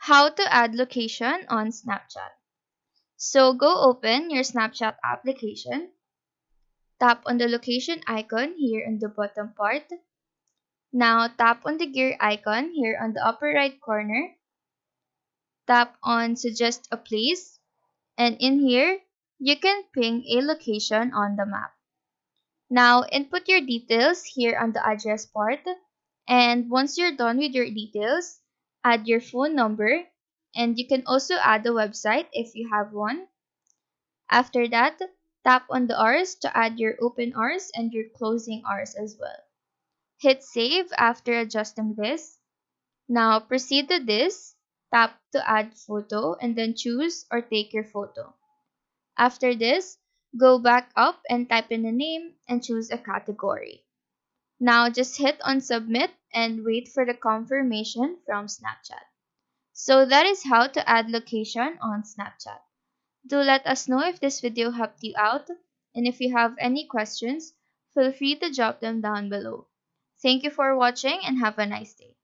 How to add location on Snapchat. So go open your Snapchat application. Tap on the location icon here in the bottom part. Now tap on the gear icon here on the upper right corner. Tap on suggest a place. And in here, you can ping a location on the map. Now input your details here on the address part. And once you're done with your details, add your phone number. And you can also add a website if you have one. After that, tap on the hours to add your open hours and your closing hours as well. Hit save after adjusting this. Now proceed to this. Tap to add photo and then choose or take your photo. After this, go back up and type in a name and choose a category. Now just hit on submit and wait for the confirmation from Snapchat. So that is how to add location on Snapchat. Do let us know if this video helped you out, and if you have any questions, feel free to drop them down below. Thank you for watching and have a nice day.